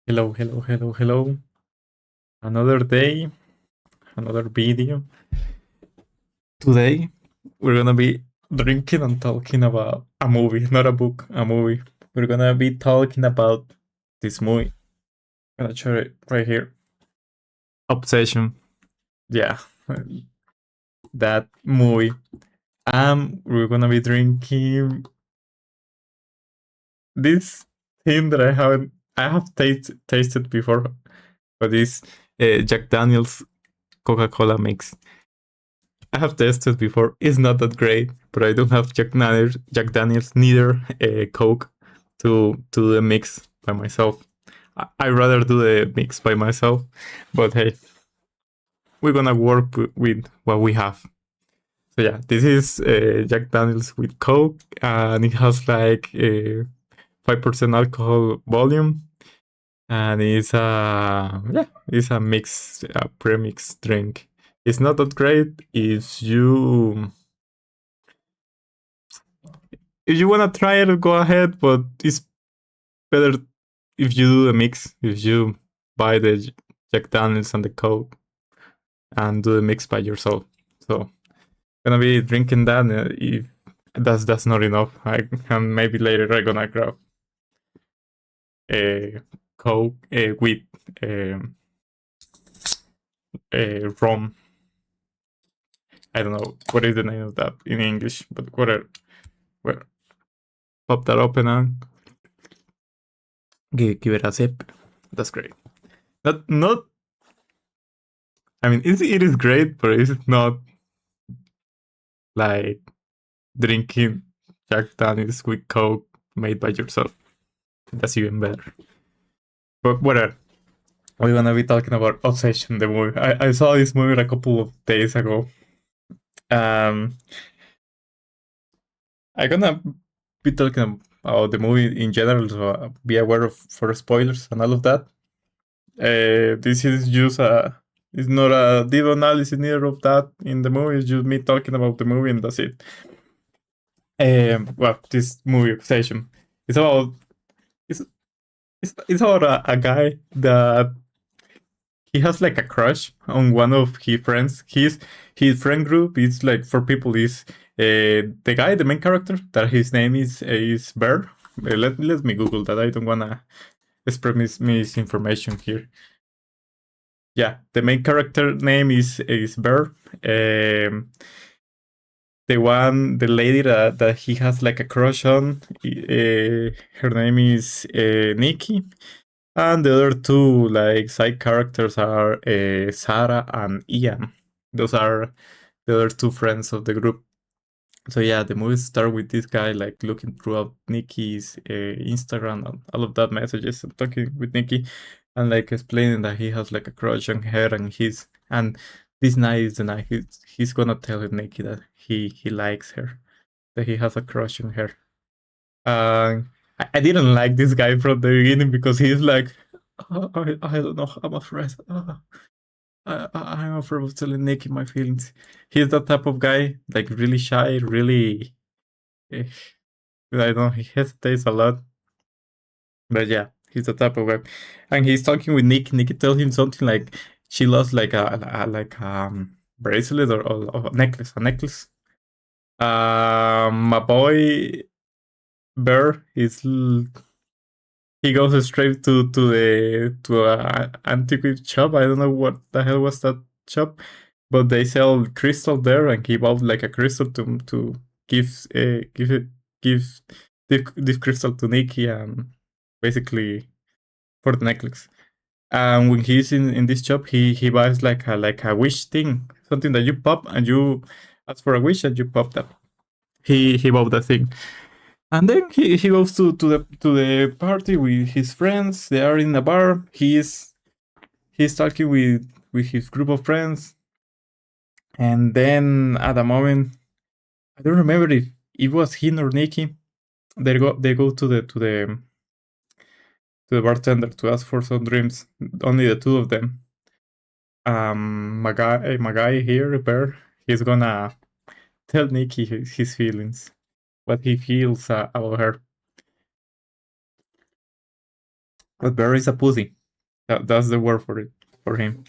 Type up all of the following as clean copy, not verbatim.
Hello, hello, hello, hello. Another day, another video. Today, we're gonna be drinking and talking about a movie, not a book, a movie. We're gonna be talking about this movie. I'm gonna show it right here. Obsession. Yeah, that movie. We're gonna be drinking this thing that I have tasted before, but this Jack Daniels Coca-Cola mix. I have tasted before. It's not that great, but I don't have Jack Daniels, neither Coke to do the mix by myself. I rather do the mix by myself, but hey, we're gonna work with what we have. So yeah, this is Jack Daniels with Coke, and it has like 5% alcohol volume, and it's a mix, a premix drink. It's not that great if you wanna try it, go ahead. But it's better if you do the mix. If you buy the Jack Daniels and the Coke and do the mix by yourself. So gonna be drinking that. If that's not enough, and maybe later I'm gonna grab a Coke with um, rum. I don't know what is the name of that in English, but whatever. Well, pop that open and give it a sip. That's great. Not. I mean, it is great, but it's not like drinking Jack Daniels with Coke made by yourself. That's even better. But whatever. We're gonna be talking about Obsession, the movie. I saw this movie a couple of days ago. Um, I'm gonna be talking about the movie in general, so be aware of for spoilers and all of that. This is just it's not a deep analysis neither of that in the movie. It's just me talking about the movie and that's it. Well, this movie Obsession. It's about it's it's about a guy that he has like a crush on one of his friends. His friend group is like four people. Is the guy, the main character, that his name is Bear. Let me Google that. I don't wanna spread misinformation here. Yeah, the main character name is Bear. The lady that he has like a crush on, her name is Nikki. And the other two like side characters are Sarah and Ian. Those are the other two friends of the group. So yeah, the movie start with this guy like looking throughout Nikki's Instagram and all of that messages and talking with Nikki and like explaining that he has like a crush on her and this night is the night he's gonna tell Nikki that he likes her, that he has a crush on her. I didn't like this guy from the beginning because he's like, "Oh, I don't know, I'm afraid. I'm afraid of telling Nikki my feelings." He's that type of guy, like really shy, really. eh, I don't know, he hesitates a lot. But yeah, he's the type of guy. And he's talking with Nick. Nick tells him something like she lost like a bracelet or a necklace. A necklace. My boy Bear he goes straight to a antiquity shop. I don't know what the hell was that shop, but they sell crystal there, and he bought like a crystal to give give it give this crystal to Nikki and basically for the necklace. And when he's in this shop, he buys like a wish thing, something that you pop and you ask for a wish and you pop that. He bought that thing. And then he goes to the party with his friends. They are in a bar. He's talking with his group of friends. And then at a moment, I don't remember if it was him or Nikki. They go to the bartender to ask for some drinks. Only the two of them. My guy here, Bear, he's gonna tell Nikki his feelings, what he feels about her. But Bear is a pussy. That's the word for it for him.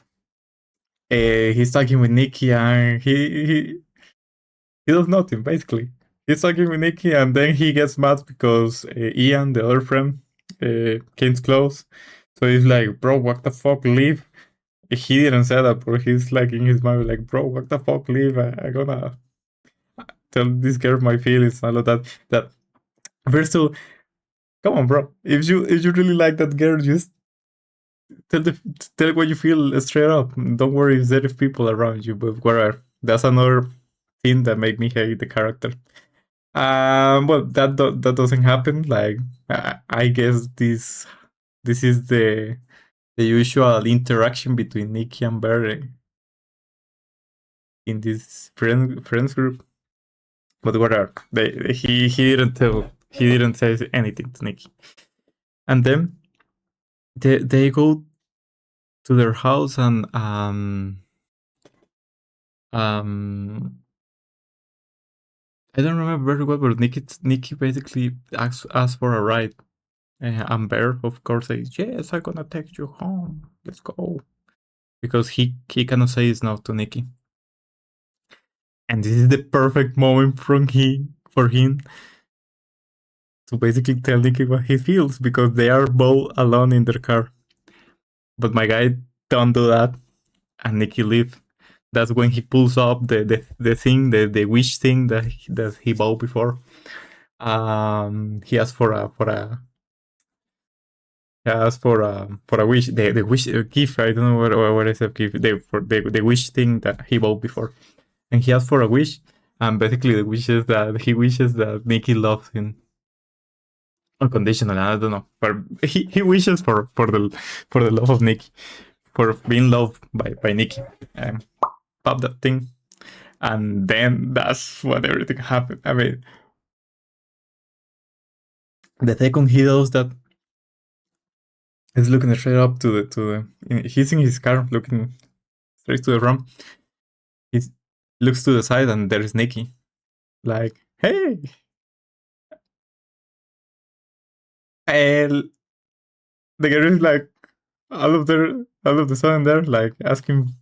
He's talking with Nikki, and he does nothing basically. He's talking with Nikki, and then he gets mad because Ian, the other friend, came close. So he's like, "Bro, what the fuck, leave." He didn't say that, but he's like in his mind, like, "Bro, what the fuck, leave. I'm gonna tell this girl my feelings and all of that." That first of all, come on, bro. If you really like that girl, just tell tell what you feel straight up. Don't worry if there is people around you, but whatever. That's another thing that make me hate the character. Well, that doesn't happen. Like, I guess this is the usual interaction between Nikki and Barry in this friends group. But whatever. He didn't say anything to Nikki. And then they go to their house, and I don't remember very well, but Nikki basically asks for a ride. And Bear, of course, says, "Yes, I'm gonna take you home. Let's go." Because he cannot say no to Nikki. And this is the perfect moment for him to basically tell Nikki what he feels, because they are both alone in their car. But my guy don't do that, and Nikki leave. That's when he pulls up the thing, the wish thing that he bought before. He asked for a wish, the wish gift. I don't know what is a gift. The wish thing that he bought before, and he asked for a wish, and basically the wish is that he wishes that Nikki loves him unconditionally. I don't know, but he wishes for the love of Nikki, for being loved by Nikki. Pop that thing, and then that's what everything happened. I mean, the second he does that, he's looking straight up to the he's in his car looking straight to the room. He looks to the side, and there is Nikki, like, "Hey." And the girl is like, all of the sudden they're like asking,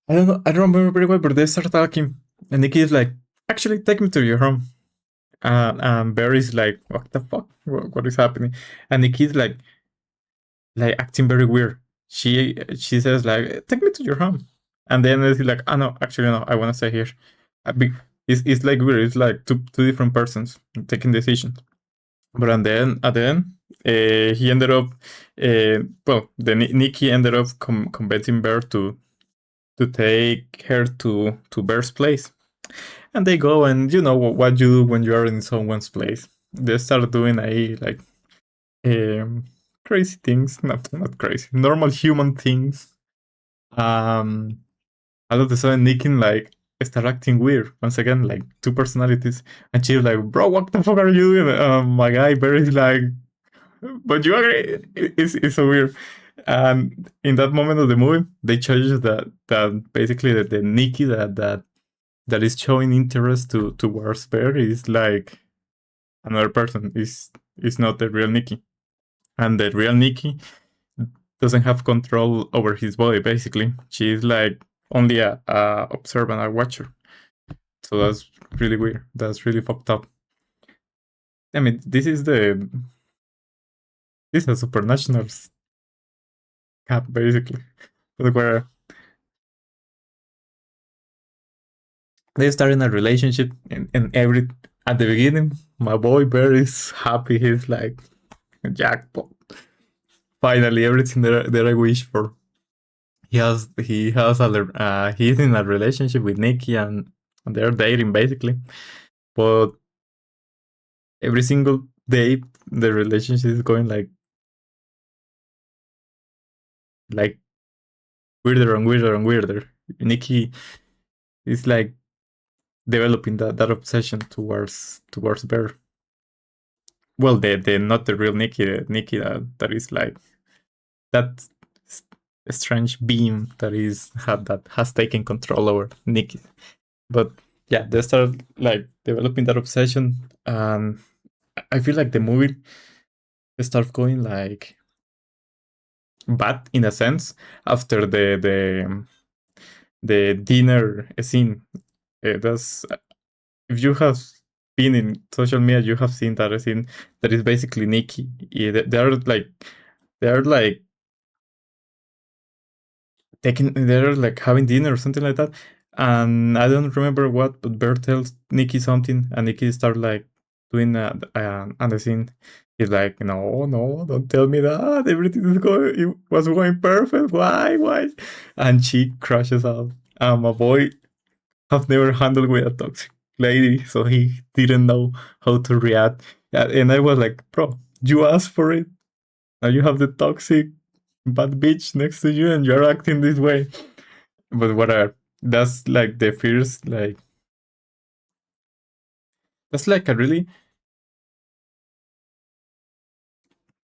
I don't know, I don't remember very well, but they start talking, and Nikki is like, "Actually, take me to your home." And Barry's like, "What the fuck? What is happening?" And Nikki's like acting very weird. She says like, "Take me to your home," and then he's like, "Oh no, actually no, I want to stay here." It's like weird. It's like two different persons taking decisions. But at the end, he ended up, Nikki ended up convincing Bear to take her to Bear's place, and they go, and you know what you do when you are in someone's place. They start doing crazy things, not crazy, normal human things. All of a sudden, Nikki like start acting weird once again, like two personalities, and she's like, "Bro, what the fuck are you doing?" My guy Barry's like, "But you agree?" It's so weird. And in that moment of the movie, they chose that basically the Nikki that is showing interest towards Bear is like another person. Is not the real Nikki, and the real Nikki doesn't have control over his body. Basically, she's like only a observer and a watcher. So that's really weird. That's really fucked up. I mean, this is a supernatural cap basically, where they start in a relationship, and every at the beginning, my boy Bear is happy. He's like, jackpot. Finally, everything that I wish for. He's in a relationship with Nikki, and they're dating basically. But every single day, the relationship is going like weirder and weirder and weirder. Nikki is like developing that obsession towards Bear. Well, the not the real Nikki, the Nikki that is like that strange beam that has taken control over Nikki. But yeah, they start like developing that obsession, and I feel like the movie start going like bad in a sense after the dinner scene. That's if you have been in social media, you have seen that scene that is basically Nikki. They're like they're like having dinner or something like that. And I don't remember what, but Bert tells Nikki something, and Nikki start like doing and the scene. He's like, no, no, don't tell me that. Everything it was going perfect. Why? And she crashes out. My boy have never handled with a toxic lady, so he didn't know how to react. And I was like, bro, you asked for it. Now you have the toxic bad bitch next to you, and you're acting this way. But whatever. That's like the first, like, that's like a really,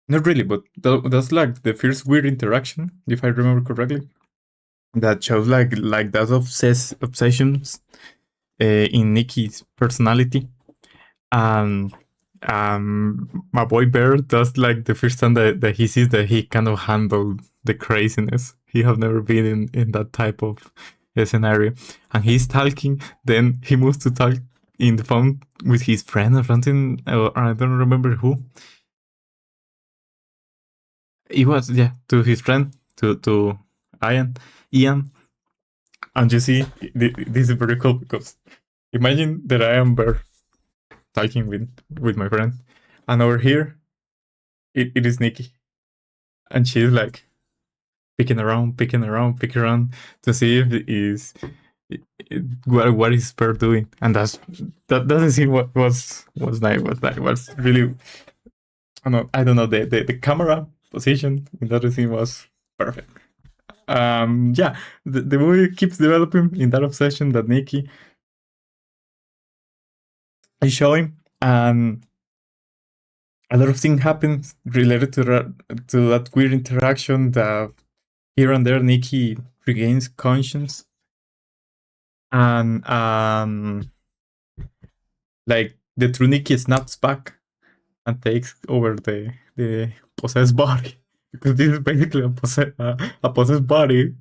not really, but that's like the first weird interaction, if I remember correctly, that shows like that obsessions in Nikki's personality. And my boy Bear, that's like the first time that he sees that he cannot handle the craziness. He have never been in that type of scenario. And he's talking, then he moves to talk in the phone with his friend or something, or I don't remember who. It was, yeah, to his friend, to Ian. And you see, this is very cool because imagine that I am Bear talking with my friend, and over here it is Nikki, and she's like picking around to see if what is Bear doing, and that doesn't seem what was nice. Was really, I don't know, the camera position in that scene was perfect. Yeah, the movie keeps developing in that obsession that Nikki is showing, and a lot of things happen related to that weird interaction that here and there Nikki regains conscience, and like the true Nikki snaps back and takes over the possessed body, because this is basically a possessed body.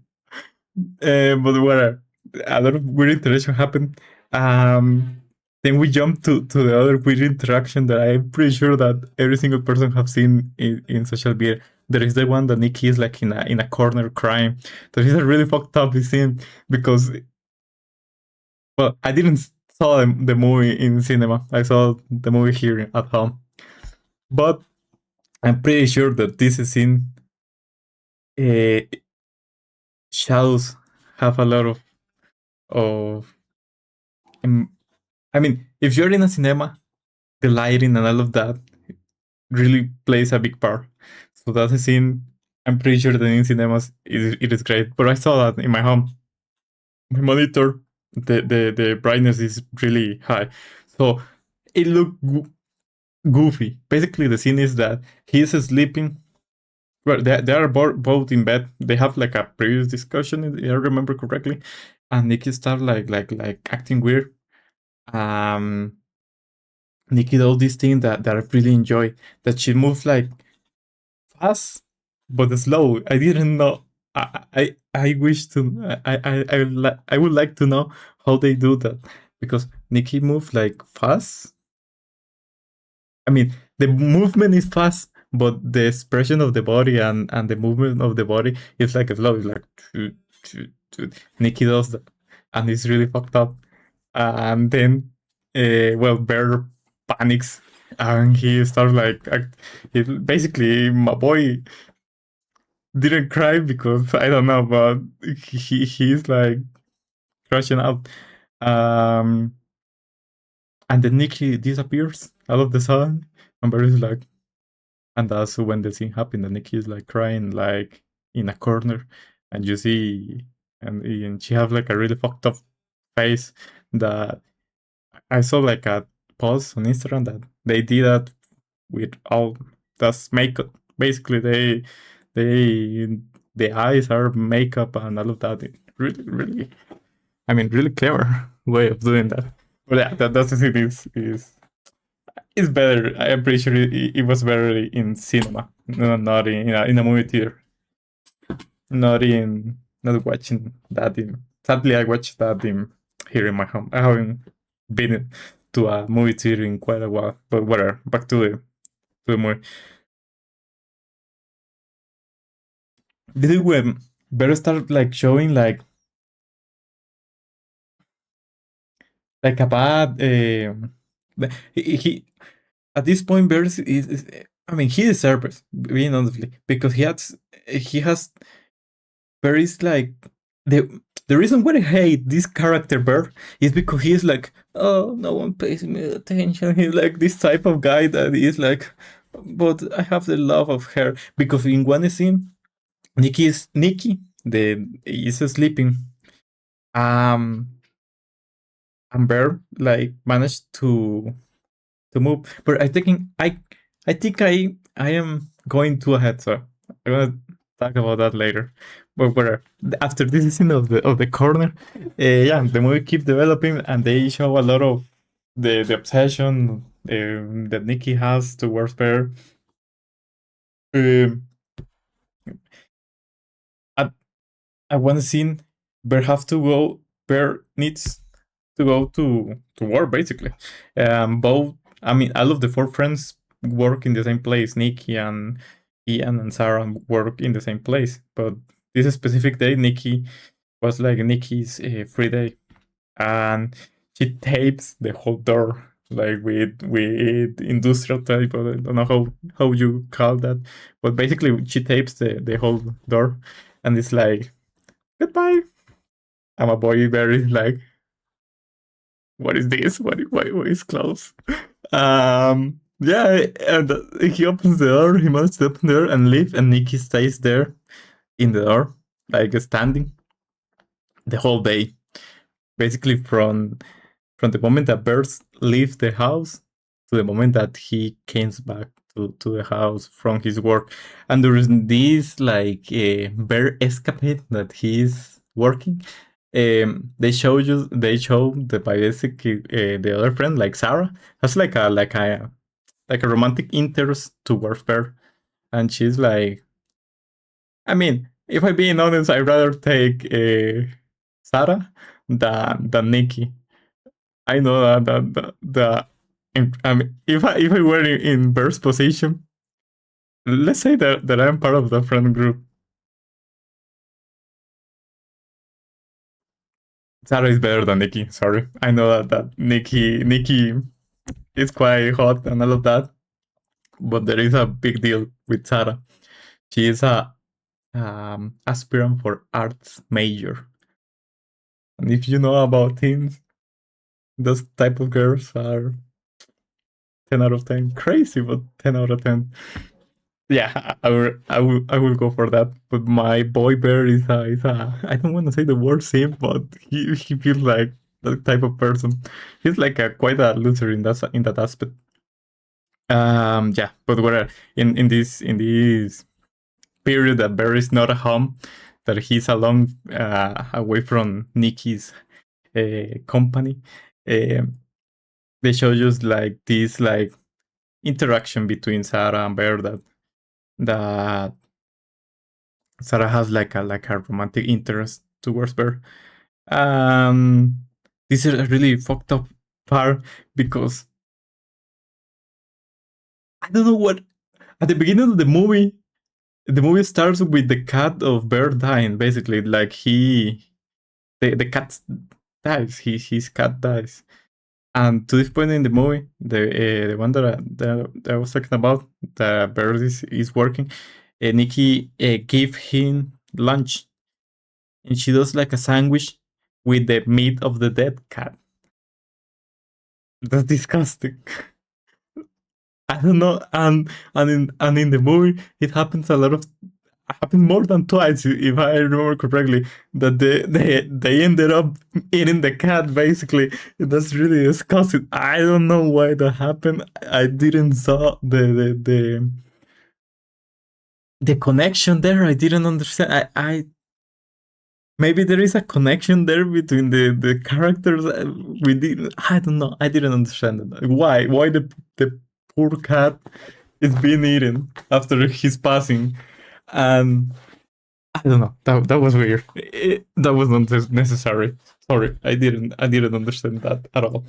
But whatever, a lot of weird interaction happened. Then we jump to the other weird interaction that I'm pretty sure that every single person have seen in social media. There is the one that Nikki is like in a corner crying. That is a really fucked up scene because, well, I didn't saw the movie in cinema. I saw the movie here at home, but I'm pretty sure that this scene uh, shadows have a lot of I mean, if you're in a cinema, the lighting and all of that really plays a big part. So that's a scene. I'm pretty sure that in cinemas it is great. But I saw that in my home. My monitor, the brightness is really high, so it looked goofy. Basically, the scene is that he's sleeping. Well, they are both in bed. They have like a previous discussion, if I remember correctly, and Nikki starts like acting weird. Um, Nikki does this thing that I really enjoy. That she moves like fast but slow. I didn't know. I wish to. I would like to know how they do that, because Nikki moves like fast. I mean, the movement is fast, but the expression of the body and the movement of the body is like slow. It's like Nikki does that, and it's really fucked up. And then, well, Bear panics and he starts like basically my boy didn't cry because I don't know, but he's like crashing out. Um, and then Nikki disappears all of the sudden, and Bear is like, and that's when the scene happened. And Nikki is like crying like in a corner, and you see, and she have like a really fucked up face that I saw like a post on Instagram that they did that with all that's makeup. Basically, they the eyes are makeup and all of that. Really, I mean, really clever way of doing that. But yeah, that's the thing is it's better. I'm pretty sure it was better in cinema, not in a movie theater, not watching that in. Sadly, I watched that in here in my home. I haven't been to a movie theater in quite a while, but whatever. Back to the movie. Did it when better start like showing like a bad he at this point Bears is I mean he deserves it, being honestly, because he has Bear is like the reason why I hate this character Bear is because he is like, oh, no one pays me attention. He's like this type of guy that is like, but I have the love of her, because in one scene Nikki the is sleeping, um and Bear like managed to move. But I think I am going too ahead, so I'm gonna talk about that later. But whatever. After this scene of the corner, yeah, the movie keeps developing, and they show a lot of the obsession that Nikki has towards Bear. Um, at at one scene, Bear have to go. Bear needs to go to war basically. Both, I mean, all of the four friends work in the same place. Nikki and Ian and Sarah work in the same place, but this specific day, Nikki was like Nikki's free day, and she tapes the whole door like with industrial tape. I don't know how you call that, but basically she tapes the whole door, and it's like goodbye. I'm a boy very like, what is this? What is close? Yeah, and he opens the door. He manages to open the door and leave, and Nikki stays there in the door, like standing the whole day, basically from the moment that Birds leaves the house to the moment that he comes back to the house from his work. And there is this like bear escapade that he's working. They show the basically the other friend, like Sarah, has like a romantic interest towards Bear, and she's like, I mean, if I'm being honest, I'd rather take Sarah than Nikki. I know I mean, if I were in Bear's position, let's say that I'm part of the friend group. Sarah is better than Nikki. Sorry, I know that Nikki is quite hot and all of that, but there is a big deal with Sarah. She is a aspirant for arts major, and if you know about teens, those type of girls are 10 out of 10. Crazy, but 10 out of 10. Yeah, I will go for that. But my boy bear is a I don't want to say the word simp, but he feels like that type of person. He's like quite a loser in that aspect. Yeah, but whatever. In this period that Bear is not at home, that he's alone, away from Nikki's company, uh, they show just like this like interaction between Sarah and Bear, that Sarah has like a romantic interest towards Bear. Um, this is a really fucked up part, because I don't know what, at the beginning of the movie starts with the cat of Bear dying. Basically, like the cat dies. His cat dies. And to this point in the movie, the one that I was talking about, the Bear is working. Nikki gave him lunch, and she does like a sandwich with the meat of the dead cat. That's disgusting. I don't know, and in the movie, it happens a lot of happened more than twice, if I remember correctly, that they ended up eating the cat basically. That's really disgusting. I don't know why that happened. I didn't saw the connection there. I didn't understand. I maybe there is a connection there between the characters. We did. I don't know. I didn't understand it. Why the poor cat is being eaten after his passing, and I don't know. That was weird. That was not necessary. Sorry, I didn't understand that at all.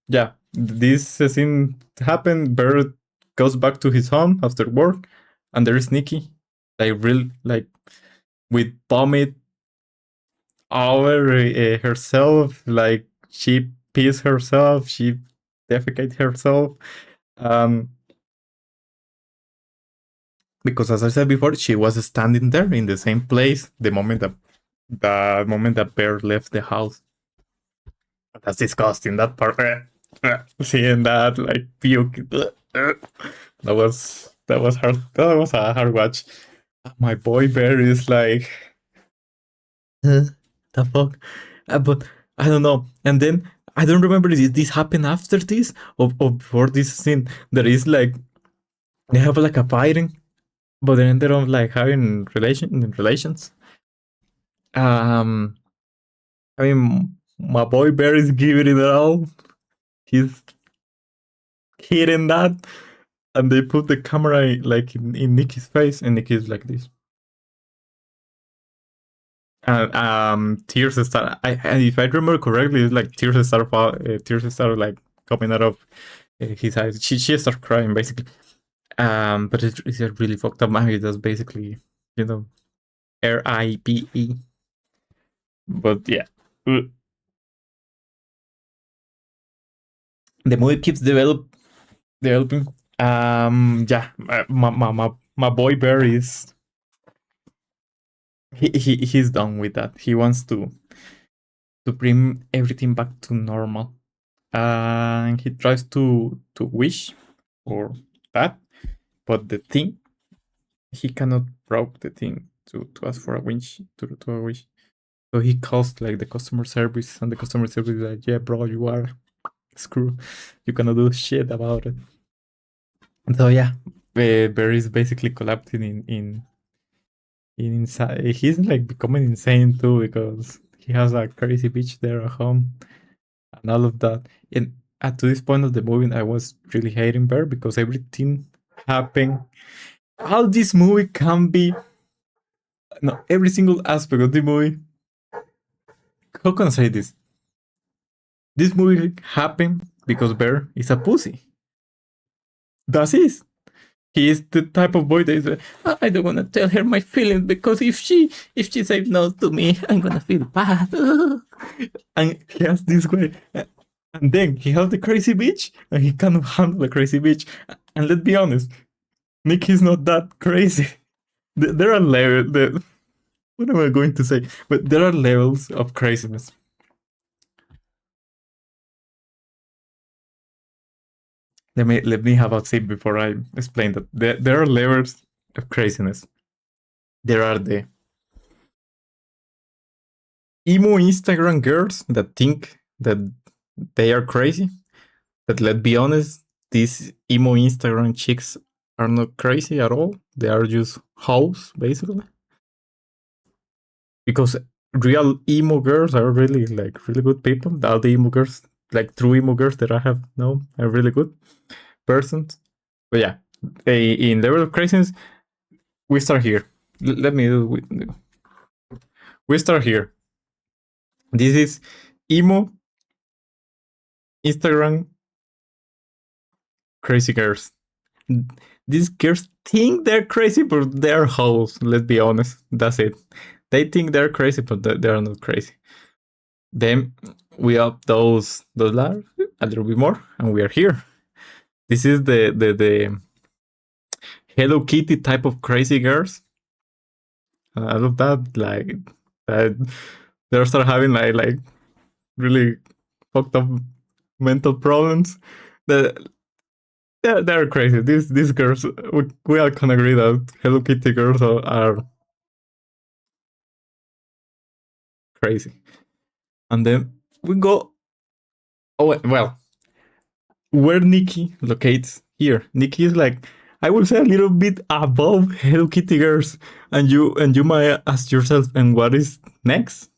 Yeah, this scene happened. Barrett goes back to his home after work, and there is Nikki, like real like with vomit over herself. Like she pees herself, she defecate herself. Um, because as I said before, she was standing there in the same place the moment that Bear left the house. That's disgusting. That part, seeing that like puke, that was hard. That was a hard watch. My boy Bear is like, the fuck, but I don't know. And then I don't remember if this happened after this or before this scene. There is like they have like a fighting, but they ended up like having relations. Um, I mean, my boy Bear is giving it all. He's hitting that, and they put the camera like in Nikki's face, and Nikki's like this. And tears start. If I remember correctly, it's like tears start like coming out of his eyes. She starts crying basically. But it's a really fucked up movie. That's basically, RIPE. But yeah, the movie keeps developing. Yeah, my boy Bear is he's done with that. He wants to bring everything back to normal, and he tries to wish for that, but the thing he cannot broke the thing to ask for a wish to a wish. So he calls like the customer service, and the customer service is like, "Yeah, bro, you are screwed. You cannot do shit about it." So yeah, Barry is basically collapsing in inside. He's like becoming insane too because he has a crazy bitch there at home and all of that. And at to this point of the movie, I was really hating Bear because everything happened. How this movie can be, no, every single aspect of the movie. How can I say this? This movie happened because Bear is a pussy. That's it. He is the type of boy that is, I don't want to tell her my feelings because if she says no to me, I'm gonna feel bad. And he has this way, and then he has the crazy bitch, and he cannot handle the crazy bitch. And let's be honest, Nick is not that crazy. There are levels. What am I going to say? But there are levels of craziness. Let me have a sip before I explain that. There are levels of craziness. There are the emo Instagram girls that think that they are crazy. But let's be honest, these emo Instagram chicks are not crazy at all. They are just hoes, basically. Because real emo girls are really good people. All the emo girls, like true emo girls that I have known, are really good persons. But yeah, in level of craziness, we start here. Let me do. We start here. This is emo Instagram crazy girls. These girls think they're crazy, but they're hoes. Let's be honest. That's it. They think they're crazy, but they're not crazy. Then we up those ladders a little bit more, and we are here. This is the Hello Kitty type of crazy girls. I love that. Like they start having like really fucked up mental problems. They're crazy. These girls, we all can agree that Hello Kitty girls are crazy. And then we go. Oh well, where Nikki locates here. Nikki is like, I will say a little bit above Hello Kitty girls, and you might ask yourself, and what is next?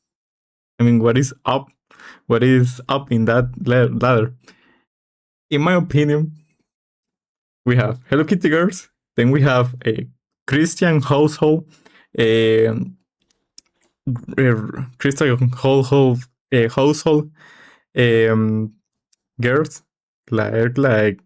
I mean, what is up in that ladder? In my opinion, we have Hello Kitty girls. Then we have a Christian household, um, Christian household um, girls, like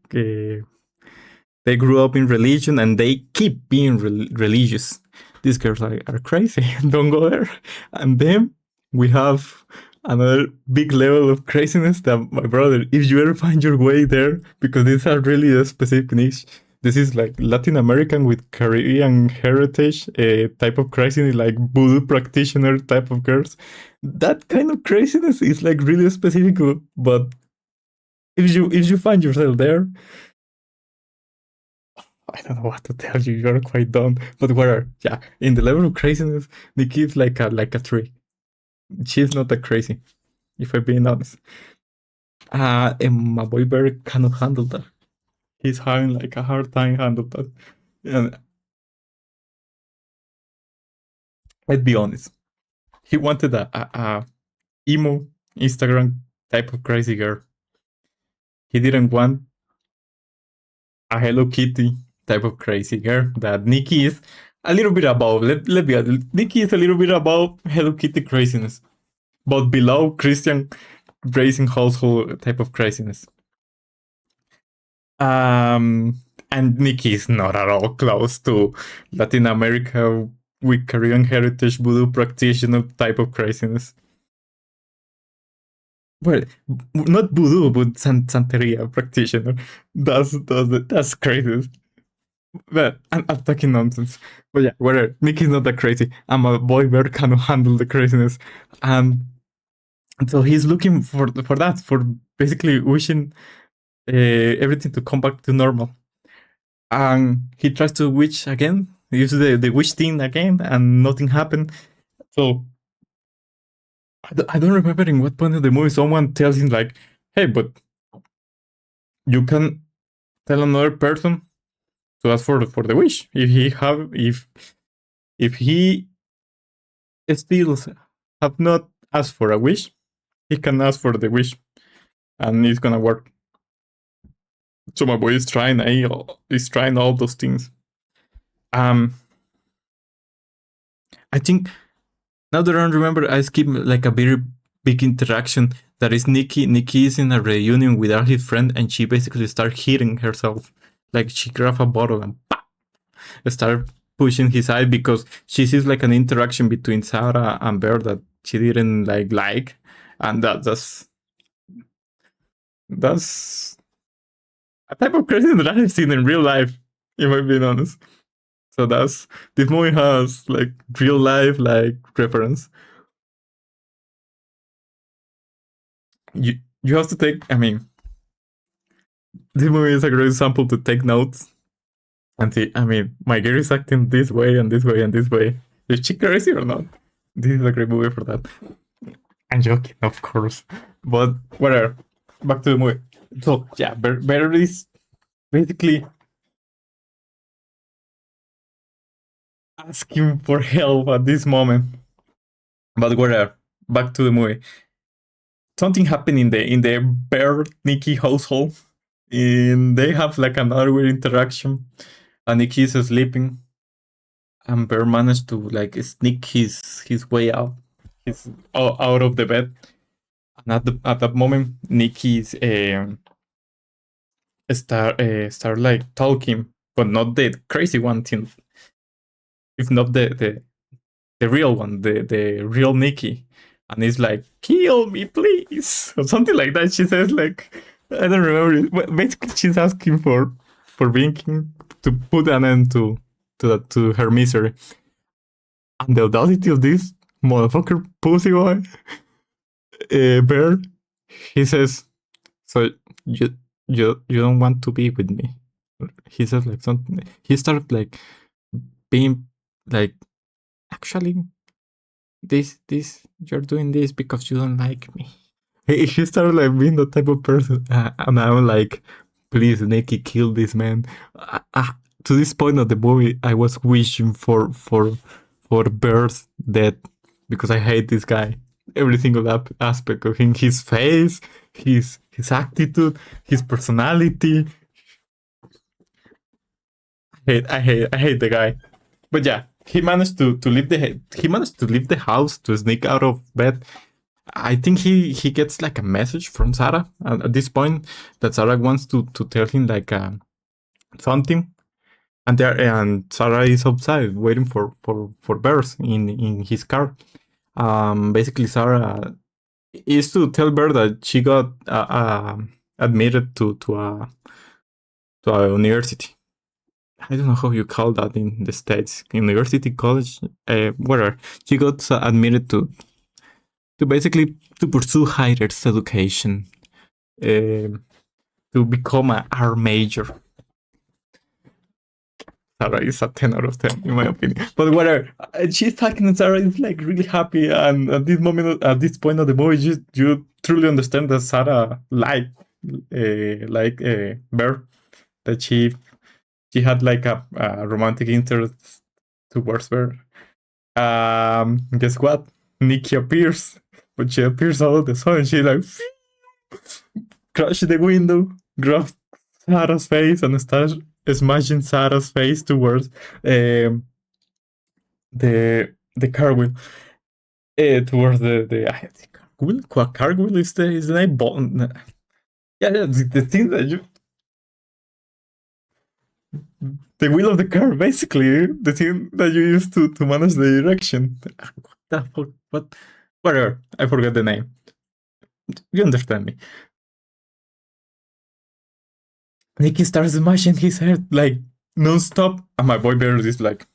they grew up in religion and they keep being religious. These girls are crazy. Don't go there. And then we have another big level of craziness that my brother, if you ever find your way there, because these are really a specific niche. This is like Latin American with Caribbean heritage type of craziness, like voodoo practitioner type of girls. That kind of craziness is like really specific, but if you find yourself there, I don't know what to tell you. You're quite dumb. But where? Yeah, in the level of craziness, Nikki is like a tree. She's not that crazy, if I'm being honest. And my boy Bear cannot handle that. He's having like a hard time handle that. And let's be honest, he wanted a emo Instagram type of crazy girl. He didn't want a Hello Kitty type of crazy girl that Nikki is a little bit above. Let be honest. Nikki is a little bit above Hello Kitty craziness, but below Christian racing household type of craziness. And Nikki is not at all close to Latin America with Caribbean heritage voodoo practitioner type of craziness. Well, not voodoo, but Santeria practitioner. That's crazy. But I'm talking nonsense. But yeah, whatever. Nikki's not that crazy. I'm a boy bear cannot handle the craziness. And so he's looking for that, for basically wishing everything to come back to normal. And he tries to wish again, use the wish thing again, and nothing happened. So I don't remember in what point of the movie someone tells him like, "Hey, but you can tell another person to ask for the wish if he still have not asked for a wish, he can ask for the wish, and it's gonna work." So my boy is trying all those things. I think now that I remember, I skipped like a very big interaction that is Nikki. Nikki is in a reunion with his friend, and she basically starts hitting herself. Like she grabs a bottle and start pushing his eye because she sees like an interaction between Sarah and Bear that she didn't like, and that's a type of crazy that I've seen in real life, if I'm being honest. So this movie has like real life like reference. You have to take. I mean, this movie is a great example to take notes and see. I mean, my girl is acting this way and this way and this way. Is she crazy or not? This is a great movie for that. I'm joking, of course, but whatever. Back to the movie. So yeah, Bear is basically asking for help at this moment. But whatever. Back to the movie. Something happened in the Bear Nikki household, and they have like another weird interaction. And Nikki is sleeping, and Bear managed to like sneak his way out, out of the bed. And at that moment, Nikki's start like talking, but not the crazy one, if not the real one, the real Nikki. And it's like, "Kill me, please," or something like that. She says like, I don't remember. But basically, she's asking for being king to put an end to her misery. And the audacity of this motherfucker pussy boy, Bear, he says, "So you don't want to be with me?" He says like something. He started like being like, "Actually, this you're doing this because you don't like me." He started like being the type of person, and I'm like, "Please, Nikki, kill this man." To this point of the movie, I was wishing for Bear's death because I hate this guy. Every single aspect of him, his face, his attitude, his personality. I hate the guy. But yeah, he managed to leave the house to sneak out of bed. I think he gets like a message from Sarah at this point that Sarah wants to tell him like something, and Sarah is outside waiting for Bears in his car. Basically, Sarah is to tell Bear that she got admitted to a university. I don't know how you call that in the States. University, college, whatever. She got admitted to basically to pursue higher education, to become a art major. Sarah is a 10 out of 10 in my opinion. But whatever. She's talking and Sarah is like really happy, and at this moment, at this point of the movie, you truly understand that Sarah liked Bear, that she had like a romantic interest towards Bear. Guess what? Nikki appears, but she appears out of the sun. She like crash the window, grabs Sarah's face, and starts smashing Sarah's face towards the cartwheel. Towards the cartwheel is the name. Yeah, the thing that you. The wheel of the car, basically, the thing that you use to manage the direction. What the fuck? What? Whatever. I forgot the name. You understand me. Nicky starts smashing his head like non-stop, and my boy Bear is like,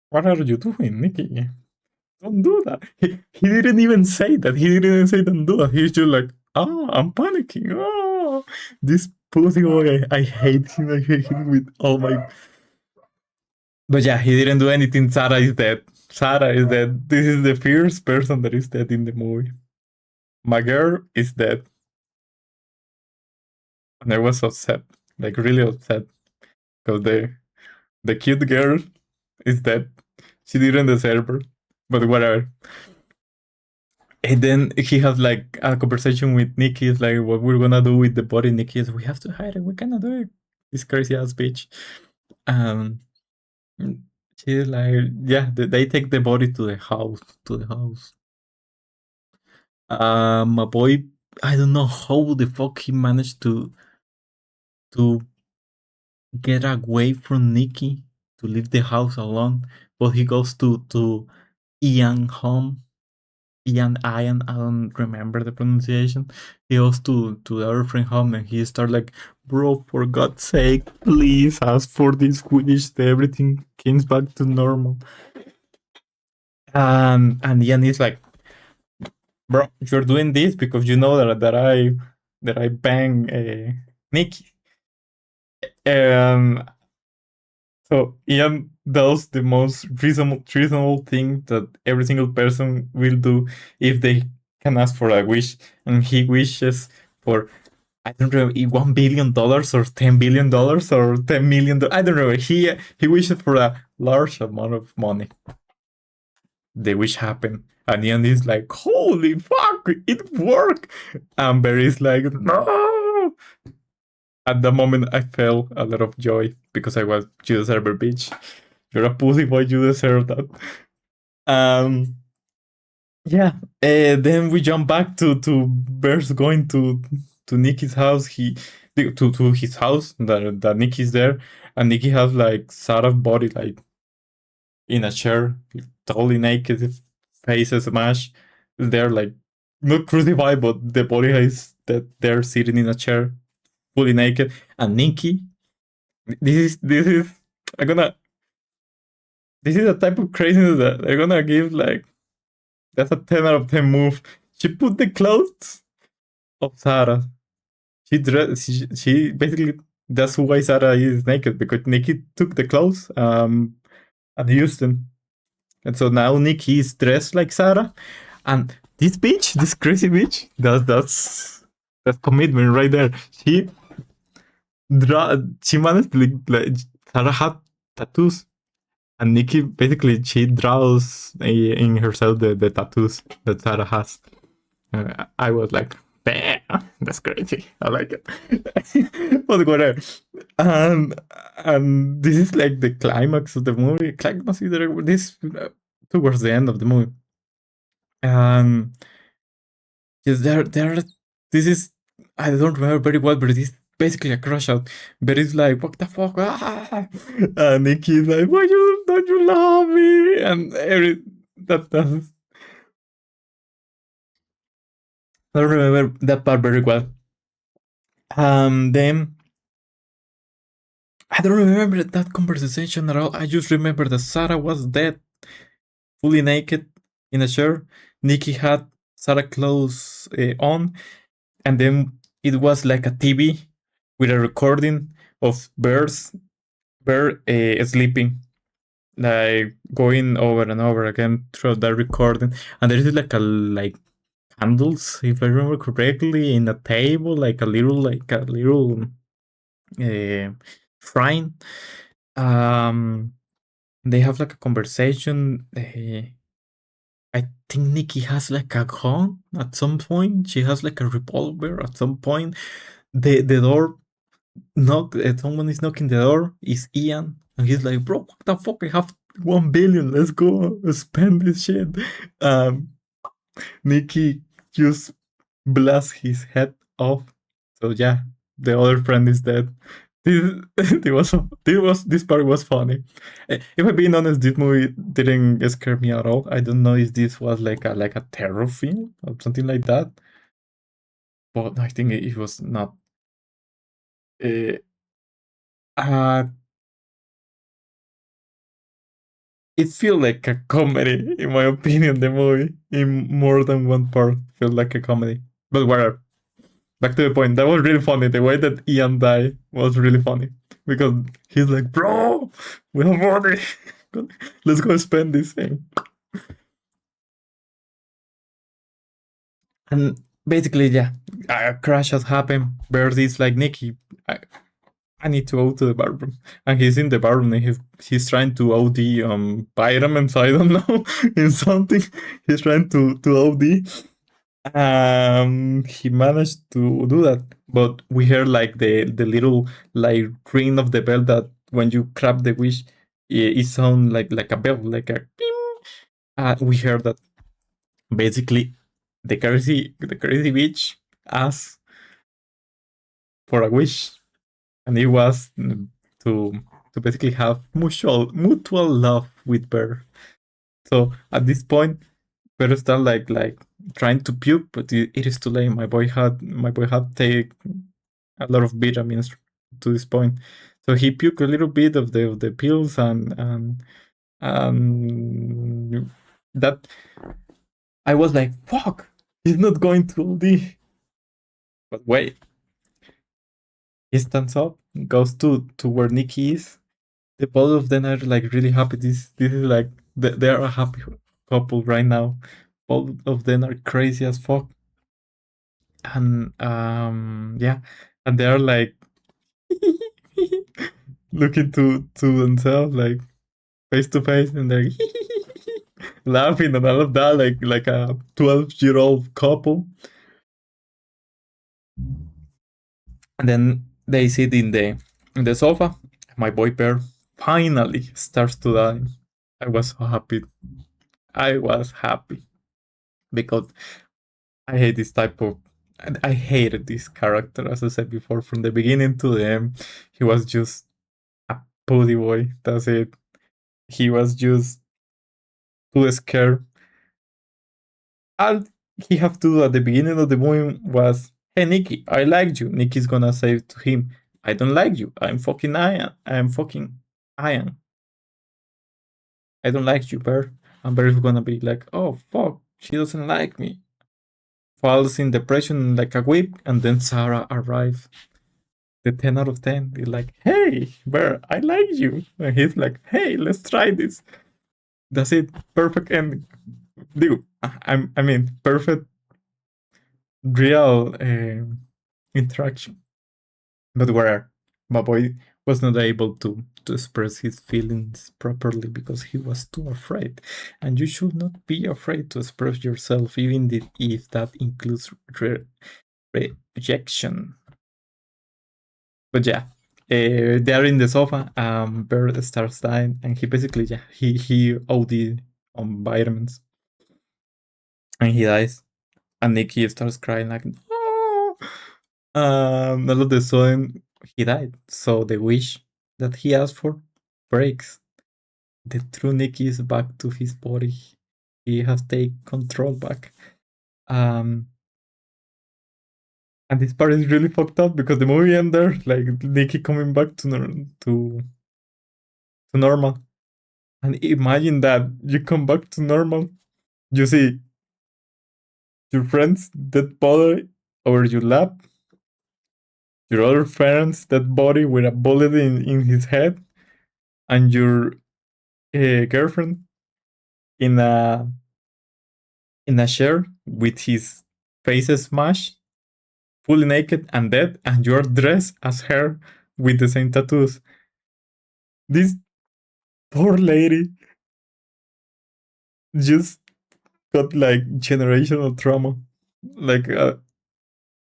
"What are you doing, Nicky? Don't do that." He didn't even say that. He didn't even say don't do that. He's just like, "Oh, I'm panicking. Oh, this pussy boy, I hate him. I hate him with all my." But yeah, he didn't do anything. Sarah is dead. Sarah is dead. This is the first person that is dead in the movie. My girl is dead. And I was upset, like really upset, because the cute girl is dead. She didn't deserve her, but whatever. And then he has like a conversation with Nikki. It's like, what we're gonna do with the body. Nikki is, we have to hide it. We cannot do it. This crazy ass bitch. Um, she's like, yeah, they take the body to the house. To the house. My boy, I don't know how the fuck he managed to get away from Nikki, to leave the house alone, but he goes to Ian home. Ian, I don't remember the pronunciation. He goes to the other friend home, and he starts like, bro, for God's sake, please ask for this wish that everything comes back to normal. And Ian is like, bro, you're doing this because you know that I bang Nikki. So Ian does the most reasonable thing that every single person will do if they can ask for a wish, and he wishes for, I don't know, $1 billion or $10 billion or $10 million. I don't know. He wishes for a large amount of money. The wish happened, and Ian is like, "Holy fuck, it worked!" And Barry is like, "No." At that moment, I felt a lot of joy because I was, you deserve it, bitch. You're a pussy boy, you deserve that. Yeah. Then we jump back to Bears going to Nikki's house. To his house that Nikki's there, and Nikki has like Sarah's body like in a chair, totally naked, face smashed. They're like not crucified, but the body is that they're sitting in a chair, fully naked. And Nikki, this is I'm gonna this is a type of craziness that I'm gonna give like, that's a 10 out of 10 move. She put the clothes of Sarah. She basically, that's why Sarah is naked, because Nikki took the clothes and used them. And so now Nikki is dressed like Sarah. And this bitch, this crazy bitch, that's commitment right there. She managed to, like, Sarah had tattoos, and Nikki basically she draws in herself the tattoos that Sarah has. I was like, Damn, that's crazy. I like it. But whatever. And and this is like the climax of the movie. Climax is this towards the end of the movie. Yes, there. This is I don't remember very well, but it is basically a crush out. But it's like, what the fuck? Ah! And Nikki's like, why you don't you love me? And every that's I don't remember that part very well. Then I don't remember that conversation at all. I just remember that Sarah was dead, fully naked in a chair. Nikki had Sarah clothes on, and then it was like a TV with a recording of Bear sleeping, like going over and over again through that recording. And there is like a like candles, if I remember correctly, in a table, like a little shrine. Um, they have like a conversation. I think Nikki has like a gun at some point. She has like a revolver at some point. The door knock. Someone is knocking the door. Is Ian, and he's like, "Bro, what the fuck? I have 1 billion. Let's go spend this shit." Um, Nikki just blasts his head off. So yeah, the other friend is dead. This this part was funny. If I'm being honest, this movie didn't scare me at all. I don't know if this was like a terror film or something like that, but I think it was not. Uh, uh, it felt like a comedy, in my opinion. The movie, in more than one part, felt like a comedy. But whatever. Back to the point. That was really funny. The way that Ian died was really funny because he's like, "Bro, we have money. Let's go spend this thing." And basically, yeah, a crash has happened. Birdie's like, "Nikki, I need to go to the bathroom," and he's in the bathroom and he's trying to OD vitamins. I don't know in something. He's trying to OD. He managed to do that, but we heard like the little like ring of the bell that when you grab the wish, it sound like a bell, like a ping. We heard that basically the crazy bitch asked for a wish, and it was to to basically have mutual love with Bear. So at this point, Bear start like trying to puke, but it is too late. My boy had take a lot of vitamins to this point, so he puked a little bit of the pills and that I was like, fuck, he's not going to OD. But wait, he stands up, goes to where Nikki is. The both of them are like really happy. This is like they are a happy couple right now. Both of them are crazy as fuck, and yeah, and they are like looking to themselves like face to face, and they're laughing and all of that, like a 12-year-old couple. And then they sit in the sofa. My boy Bear finally starts to die. I was so happy. I was happy because I hate this type of. I hated this character, as I said before, from the beginning to the end. He was just a puddy boy. That's it. He was just too scared. All he have to do at the beginning of the movie was, "Hey Nikki, I liked you." Nikki's gonna say to him, "I don't like you. I'm fucking Ian. I'm fucking Ian. I don't like you, Bear." And Bear is gonna be like, "Oh fuck, she doesn't like me." Falls in depression like a whip, and then Sarah arrives. The 10 out of 10 is like, "Hey, Bear, I like you." And he's like, "Hey, let's try this." That's it. Perfect ending. I mean, perfect real interaction. But where my boy was not able to express his feelings properly because he was too afraid. And you should not be afraid to express yourself, even if that includes rejection. But yeah, they are in the sofa. Bird starts dying, and he basically he OD on vitamins, and he dies. And Nikki starts crying like, no. All of the sudden, he died. So the wish that he asked for breaks. The true Nikki is back to his body. He has taken control back. And this part is really fucked up because the movie ends there, like Nikki coming back to normal. And imagine that you come back to normal, you see your friend's dead body over your lap, your other friend's dead body with a bullet in his head, and your girlfriend in a chair with his face smashed, fully naked and dead, and you're dressed as her with the same tattoos. This poor lady just got like generational trauma, like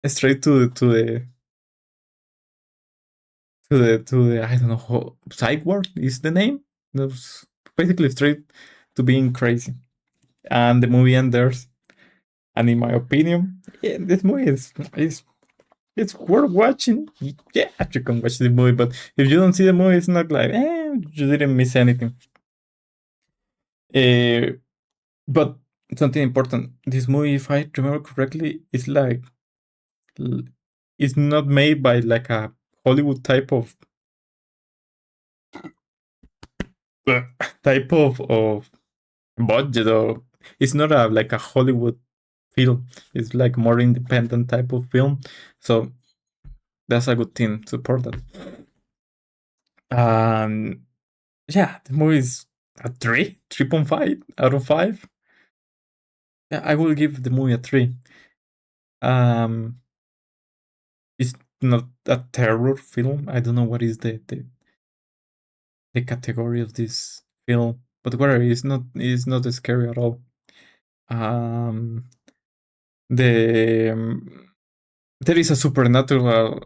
straight to the I don't know how, psych ward is the name. That's basically straight to being crazy. And the movie ends. And in my opinion, yeah, this movie is it's worth watching. Yeah, you can watch the movie, but if you don't see the movie, it's not like you didn't miss anything. But something important, this movie, if I remember correctly, is like it's not made by like a Hollywood type of budget, or it's not a like a Hollywood film. It's like more independent type of film. So that's a good thing. Support that. Yeah, the movie is a 3.5 out of 5. Yeah, I will give the movie a 3. It's not a terror film. I don't know what is the category of this film, but whatever. It's not scary at all. The there is a supernatural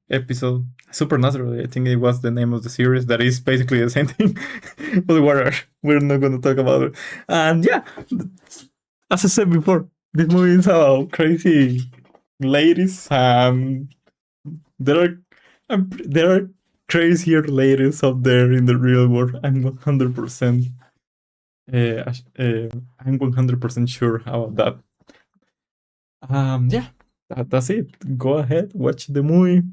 episode. Supernatural, I think it was the name of the series. That is basically the same thing, but whatever. We're not going to talk about it. And yeah, as I said before, this movie is about crazy ladies. There are crazier ladies out there in the real world. I'm 100%. I'm 100% sure about that. Yeah, that's it. Go ahead, watch the movie.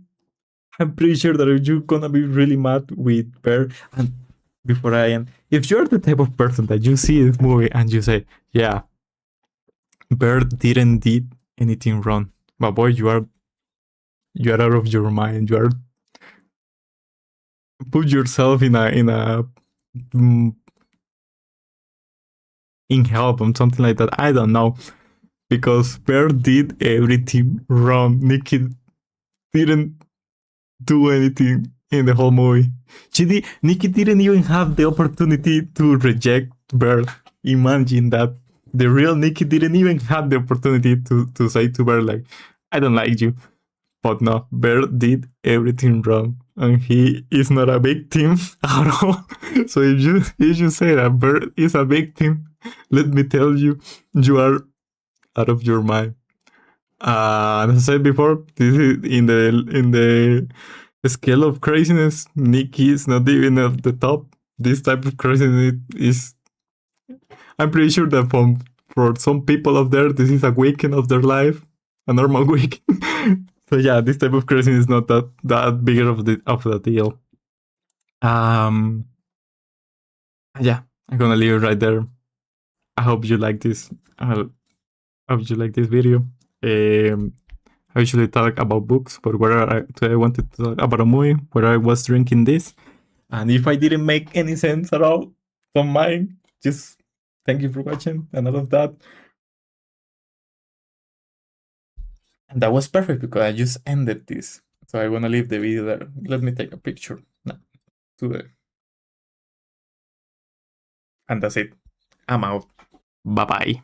I'm pretty sure that you're gonna be really mad with Bear. And before I end, if you're the type of person that you see this movie and you say, "Yeah, Bear didn't did anything wrong," but boy, you are out of your mind. You are put yourself in in help or something like that. I don't know, because Bear did everything wrong. Nikki didn't do anything in the whole movie. Nikki didn't even have the opportunity to reject Bear. Imagine that. The real Nikki didn't even have the opportunity to say to Bear like, I don't like you. But no, Bear did everything wrong. And he is not a victim at all. So if you say that Bear is a victim, let me tell you, you are out of your mind. As I said before, this is in the scale of craziness. Nikki is not even at the top. This type of craziness is. I'm pretty sure that for some people out there, this is a weekend of their life, a normal week. So yeah, this type of craziness is not that bigger of the deal. Yeah, I'm gonna leave it right there. I hope you like this. I hope you like this video. I usually talk about books, but today I wanted to talk about a movie where I was drinking this. And if I didn't make any sense at all, don't mind. Just thank you for watching and all of that. And that was perfect because I just ended this. So I want to leave the video there. Let me take a picture now to the. And that's it. I'm out. Bye bye.